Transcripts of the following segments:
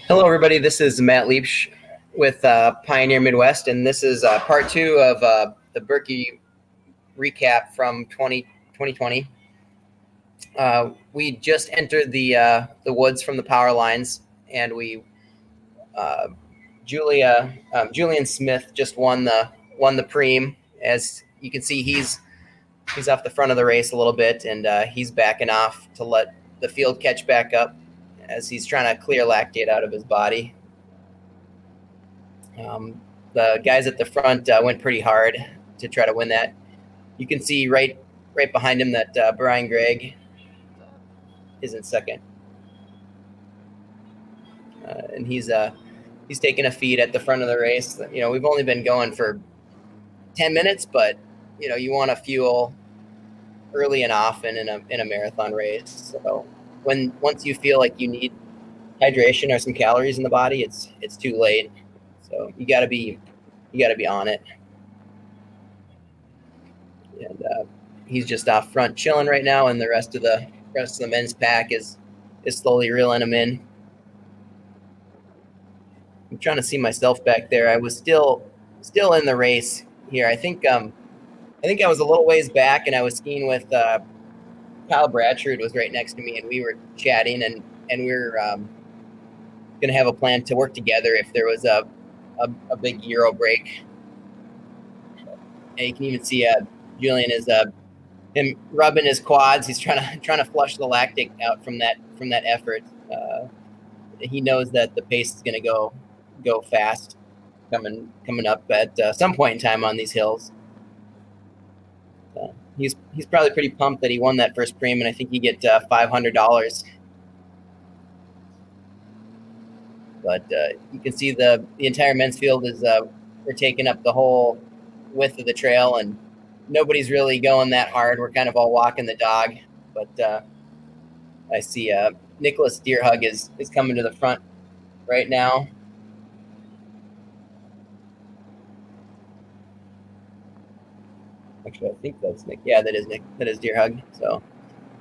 Hello, everybody. This is Matt Liebsch with Pioneer Midwest, and this is part two of the Birkie recap from 2020. We just entered the woods from the power lines, and Julian Smith just won the preem. As you can see, he's off the front of the race a little bit, and he's backing off to let the field catch back up as he's trying to clear lactate out of his body. The guys at the front went pretty hard to try to win that. You can see right behind him that Brian Gregg is in second, and he's taking a feed at the front of the race. You know, we've only been going for 10 minutes, but you want to fuel early and often in a marathon race. So once you feel like you need hydration or some calories in the body, it's too late. So you got to be on it. And he's just off front chilling right now, and the rest of the men's pack is slowly reeling him in. I'm trying to see myself back there. I was still in the race here. I think I was a little ways back, and I was skiing with Kyle Bratchard was right next to me, and we were chatting, and we were going to have a plan to work together if there was a big Euro break. And you can even see Julian is him rubbing his quads. He's trying to flush the lactic out from that effort. He knows that the pace is going to go fast coming up at some point in time on these hills. He's probably pretty pumped that he won that first preem, and I think you get $500. But you can see the entire men's field is we're taking up the whole width of the trail, and nobody's really going that hard. We're kind of all walking the dog. But I see Nicholas Deerhug is coming to the front right now. Actually, I think that's Nick. Yeah, that is Nick. That is Deerhug. So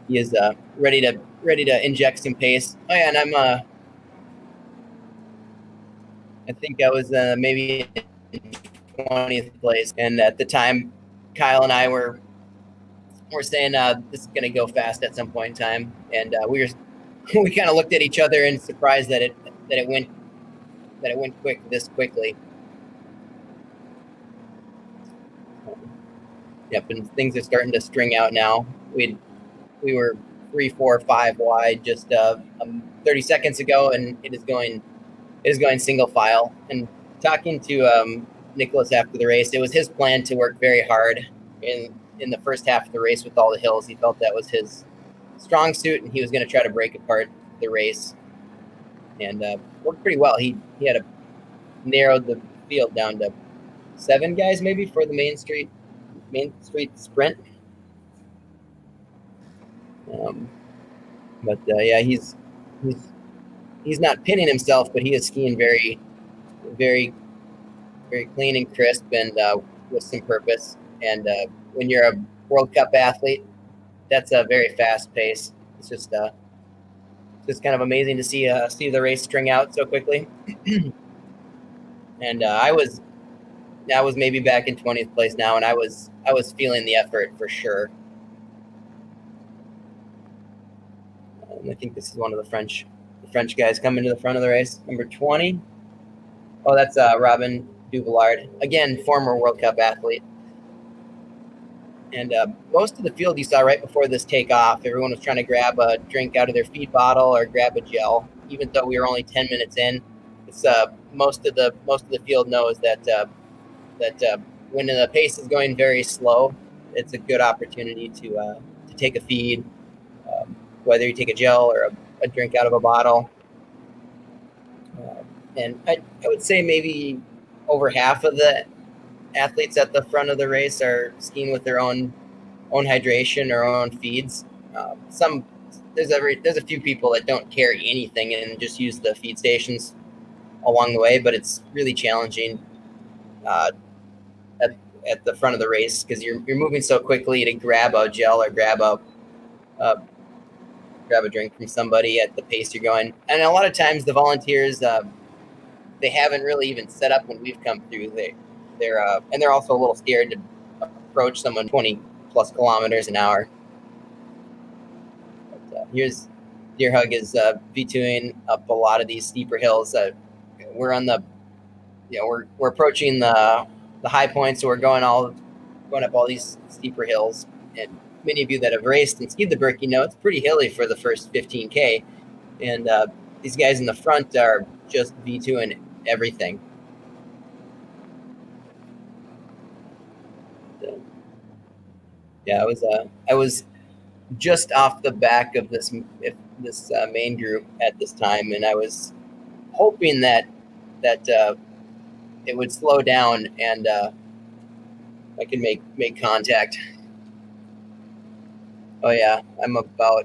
he is ready to inject some pace. Oh yeah, and I'm I think I was maybe in 20th place, and at the time, Kyle and I were saying this is going to go fast at some point in time, and we kind of looked at each other in surprise that it went this quickly. Yep, and things are starting to string out now. We were 3, 4, 5 wide just 30 seconds ago, and it is going single file. And talking to Nicholas after the race, it was his plan to work very hard in the first half of the race with all the hills. He felt that was his strong suit, and he was going to try to break apart the race, and worked pretty well. He had narrowed the field down to 7 guys maybe for the Main Street sprint. But yeah, he's not pinning himself, but he is skiing very, very, very clean and crisp, and with some purpose. And when you're a World Cup athlete, that's a very fast pace. It's just kind of amazing to see the race string out so quickly. And I was maybe back in 20th place now, and I was feeling the effort for sure. I think this is one of the French guys coming to the front of the race. Number 20. Oh, that's Robin Duvillard, again, former World Cup athlete. And most of the field you saw right before this takeoff, everyone was trying to grab a drink out of their feed bottle or grab a gel, even though we were only 10 minutes in. It's most of the field knows that when the pace is going very slow, it's a good opportunity to take a feed, whether you take a gel or a drink out of a bottle. And I would say maybe over half of the athletes at the front of the race are skiing with their own hydration or own feeds. There's a few people that don't carry anything and just use the feed stations along the way, but it's really challenging at the front of the race because you're moving so quickly to grab a gel or grab a grab a drink from somebody at the pace you're going. And a lot of times the volunteers, they haven't really even set up when we've come through. They're also a little scared to approach someone 20 plus kilometers an hour. But, here's Deer Hug is V2ing up a lot of these steeper hills. We're on the, we're approaching the high points, so we're going up all these steeper hills. And many of you that have raced and skied the Birkie know it's pretty hilly for the first 15K. And these guys in the front are just V2ing everything. So, yeah, I was just off the back of this main group at this time, and I was hoping that it would slow down and I could make contact. Oh yeah, I'm about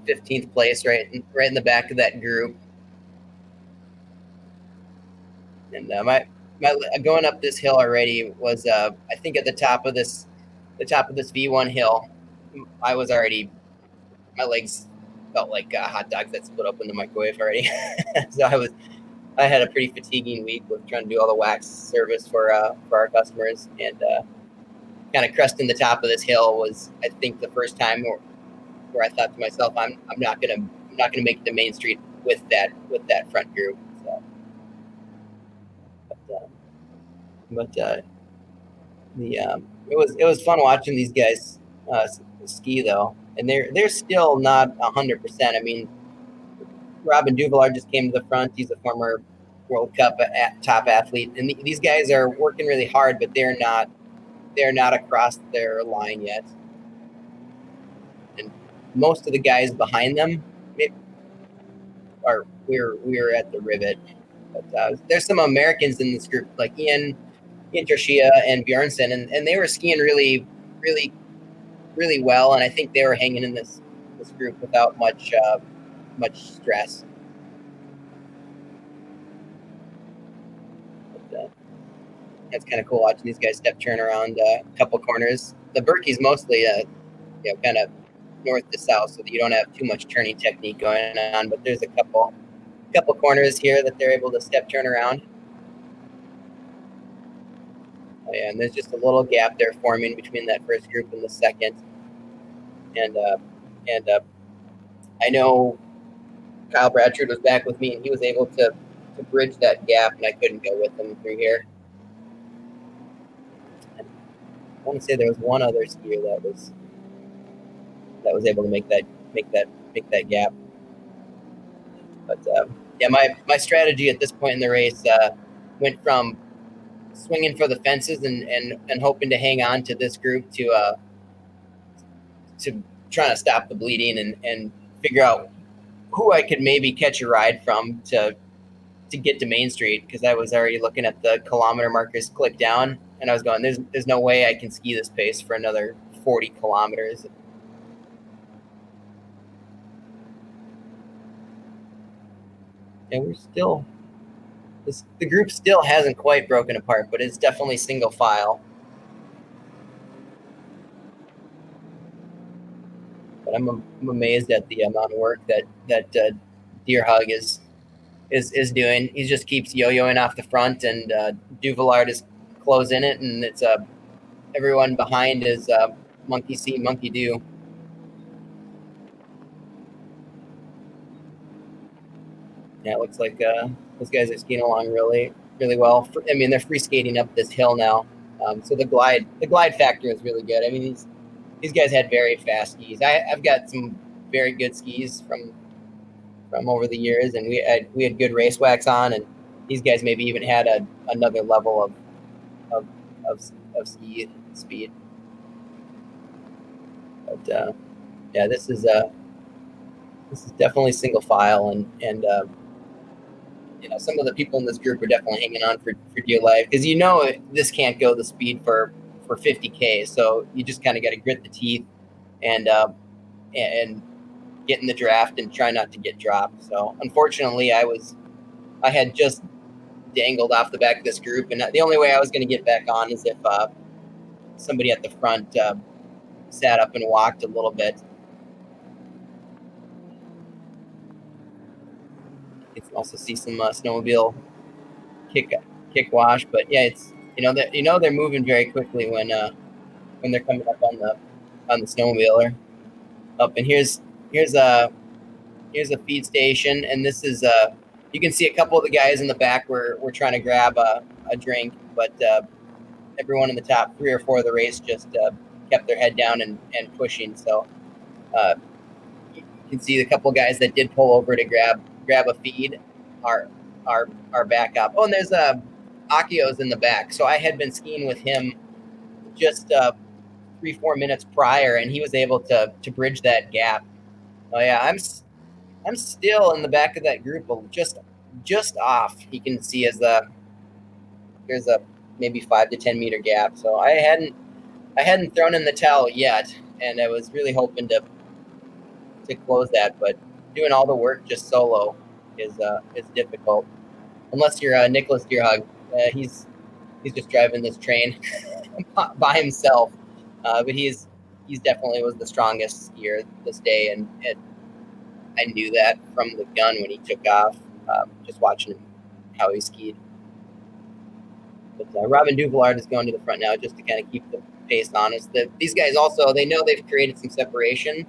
15th place, right in the back of that group. And my going up this hill already was I think at the top of this V1 hill, I was already, my legs felt like hot dogs that split up in the microwave already. So I had a pretty fatiguing week with trying to do all the wax service for our customers, and kind of cresting the top of this hill was, I think, the first time where I thought to myself, I'm not gonna make it to Main Street with that front group. So, it was fun watching these guys ski though, and they're still not 100%. I mean, Robin Duvallard just came to the front. He's a former World Cup top athlete, and these guys are working really hard, but they're not across their line yet. And most of the guys behind them we're at the rivet. But there's some Americans in this group, like Ian Trashia and Bjornsson, and they were skiing really, really, really well. And I think they were hanging in this group without much stress. But, it's kind of cool watching these guys step turn around a couple corners. The Birkie's mostly kind of north to south, so that you don't have too much turning technique going on. But there's a couple corners here that they're able to step turn around. Oh yeah, and there's just a little gap there forming between that first group and the second. And I know Kyle Bradford was back with me, and he was able to bridge that gap, and I couldn't go with him through here. And I want to say there was one other skier that was able to make that gap. But yeah, my strategy at this point in the race went from swinging for the fences and hoping to hang on to this group to trying to stop the bleeding and figure out who I could maybe catch a ride from to get to Main Street, because I was already looking at the kilometer markers click down, and I was going, there's no way I can ski this pace for another 40 kilometers. And we're still, the group still hasn't quite broken apart, but it's definitely single file. But I'm amazed at the amount of work that Deer Hug is doing. He just keeps yo-yoing off the front, and Duvallard is closing it, and it's everyone behind is monkey see, monkey do. Yeah, it looks like those guys are skiing along really, really well. I mean, they're free skating up this hill now, so the glide factor is really good. I mean, these guys had very fast skis. I've got some very good skis from over the years, and we had good race wax on, and these guys maybe even had another level of ski speed. But yeah, this is definitely single file, and some of the people in this group are definitely hanging on for dear life, because this can't go the speed for 50K, so you just kind of got to grit the teeth and get in the draft and try not to get dropped. So unfortunately, I had just dangled off the back of this group, and the only way I was going to get back on is if somebody at the front sat up and walked a little bit. You can also see some snowmobile kick wash, but yeah, it's they're moving very quickly when they're coming up on the snowmobiler. Up and here's a feed station, and this is you can see a couple of the guys in the back were trying to grab a drink, but everyone in the top 3 or 4 of the race just kept their head down and pushing. So you can see the couple of guys that did pull over to grab a feed are back up. Oh, and there's Akio's in the back. So I had been skiing with him just 3-4 minutes prior, and he was able to bridge that gap. Oh yeah, I'm still in the back of that group, just off. You can see as there's a maybe 5 to 10 meter gap. So I hadn't thrown in the towel yet, and I was really hoping to close that, but doing all the work just solo is difficult. Unless you're Nicholas Deerhug, he's just driving this train by himself. But he's definitely was the strongest skier this day, and I knew that from the gun when he took off, just watching how he skied. But Robin Duvillard is going to the front now just to kind of keep the pace honest. These guys also, they know they've created some separation,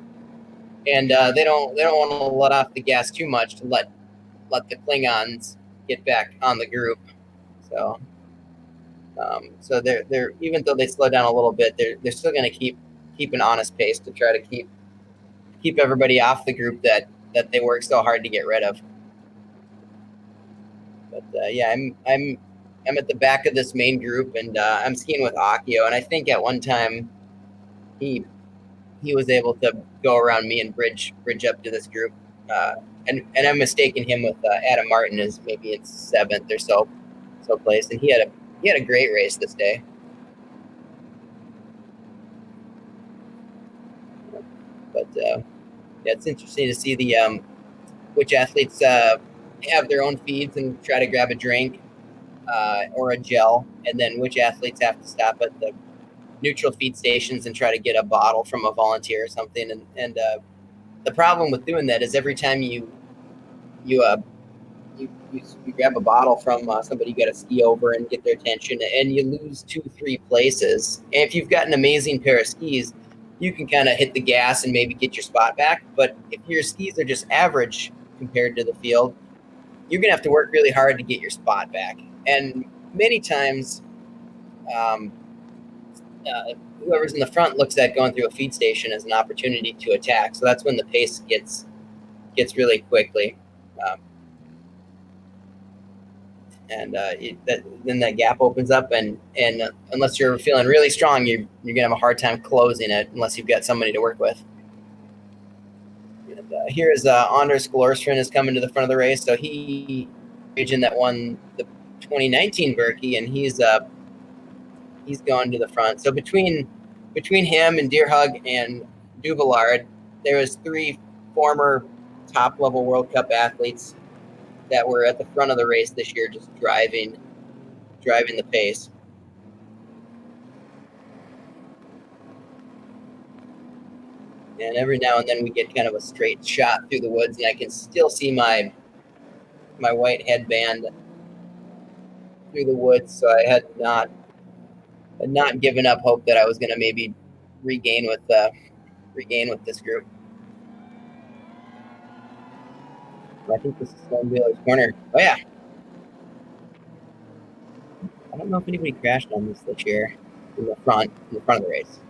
and they don't want to let off the gas too much to let the Klingons get back on the group. So so they're even though they slow down a little bit, they're still going to keep an honest pace to try to keep everybody off the group that they work so hard to get rid of. But yeah, I'm at the back of this main group, and I'm skiing with Akio, and I think at one time he was able to go around me and bridge up to this group, and I'm mistaking him with Adam Martin as maybe it's 7th or so place, and he had a great race this day. But yeah, it's interesting to see the which athletes have their own feeds and try to grab a drink or a gel, and then which athletes have to stop at the neutral feed stations and try to get a bottle from a volunteer or something. And the problem with doing that is every time you grab a bottle from somebody, you got to ski over and get their attention, and you lose 2-3 places. And if you've got an amazing pair of skis, you can kind of hit the gas and maybe get your spot back. But if your skis are just average compared to the field, you're going to have to work really hard to get your spot back. And many times, whoever's in the front looks at going through a feed station as an opportunity to attack. So that's when the pace gets really quickly. Then that gap opens up, and unless you're feeling really strong, you're going to have a hard time closing it unless you've got somebody to work with. And here is Anders Glorstrand is coming to the front of the race. So he region that won the 2019 Birkie, and he's going to the front. So between him and Deerhug and Duvillard, there was 3 former top-level World Cup athletes that were at the front of the race this year, just driving the pace. And every now and then we get kind of a straight shot through the woods, and I can still see my white headband through the woods. So I had not given up hope that I was going to maybe regain with this group. I think this is Snowmobiler's corner. Oh yeah. I don't know if anybody crashed on this year in the front of the race.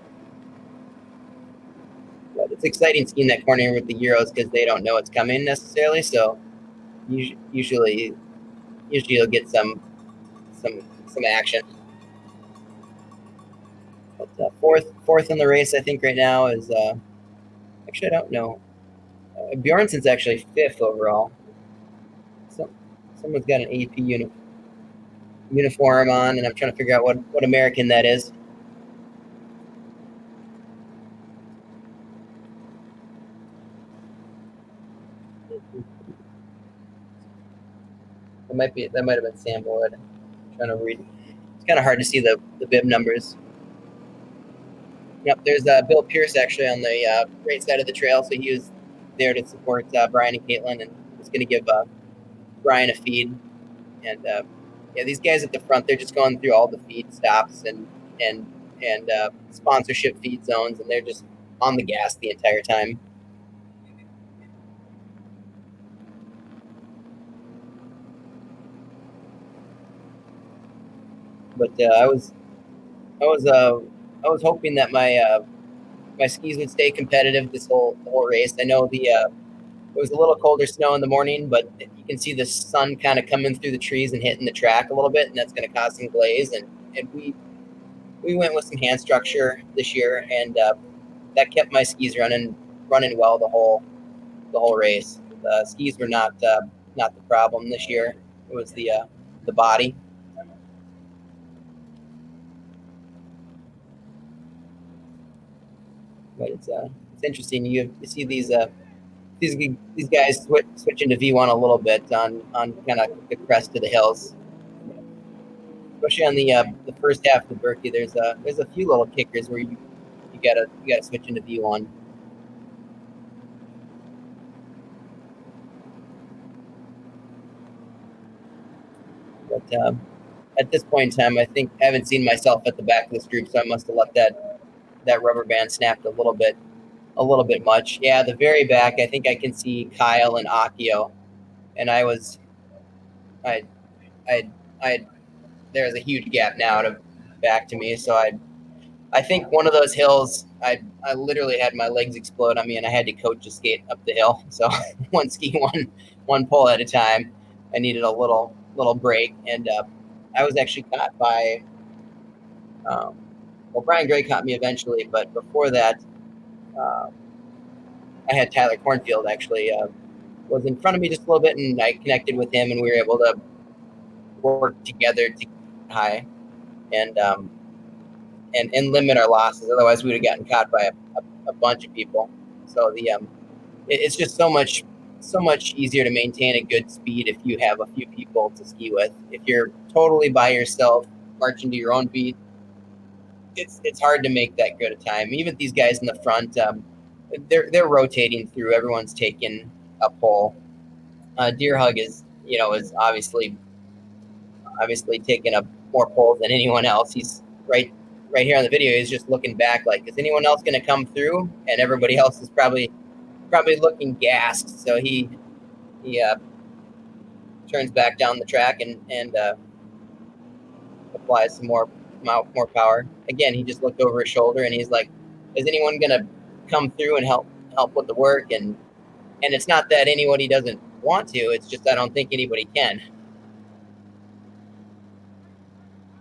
But it's exciting skiing that corner with the Euros because they don't know it's coming necessarily. So usually you'll get some action. But fourth in the race, I think right now is actually I don't know. Bjornsson's actually 5th overall. So someone's got an AP uniform on, and I'm trying to figure out what American that is. That might have been Sam Wood. I'm trying to read. It's kind of hard to see the bib numbers. Yep, there's Bill Pierce actually on the right side of the trail, so he was there to support Brian and Caitlin, and was going to give Brian a feed. And yeah, these guys at the front, they're just going through all the feed stops and sponsorship feed zones, and they're just on the gas the entire time. But I was hoping that my skis would stay competitive this whole race. I know it was a little colder snow in the morning, but you can see the sun kind of coming through the trees and hitting the track a little bit, and that's going to cause some glaze. And we went with some hand structure this year, and that kept my skis running well the whole race. The skis were not the problem this year. It was the body. But it's interesting. You see these guys switching to V1 a little bit on kind of the crest of the hills, especially on the first half of the Birkie. There's a few little kickers where you gotta switch into V1. But at this point in time, I think I haven't seen myself at the back of this group, so I must have let that rubber band snapped a little bit much. Yeah, the very back, I think I can see Kyle and Akio, and I there's a huge gap now back to me, so I think one of those hills, I literally had my legs explode on me, and I had to coach a skate up the hill. So one ski, one pull at a time. I needed a little break, and I was actually caught by, Brian Gray caught me eventually, but before that, I had Tyler Cornfield actually was in front of me just a little bit, and I connected with him, and we were able to work together to get high and limit our losses. Otherwise, we would have gotten caught by a bunch of people. So it's just so much easier to maintain a good speed if you have a few people to ski with. If you're totally by yourself, marching to your own beat, it's hard to make that good a time. Even these guys in the front, they're rotating through. Everyone's taking a pole. Deer Hug is obviously taking up more poles than anyone else. He's right here on the video. He's just looking back like, is anyone else going to come through? And everybody else is probably looking gassed. So he turns back down the track and applies some more power. Again, he just looked over his shoulder and he's like, is anyone going to come through and help with the work? And it's not that anybody doesn't want to. It's just I don't think anybody can.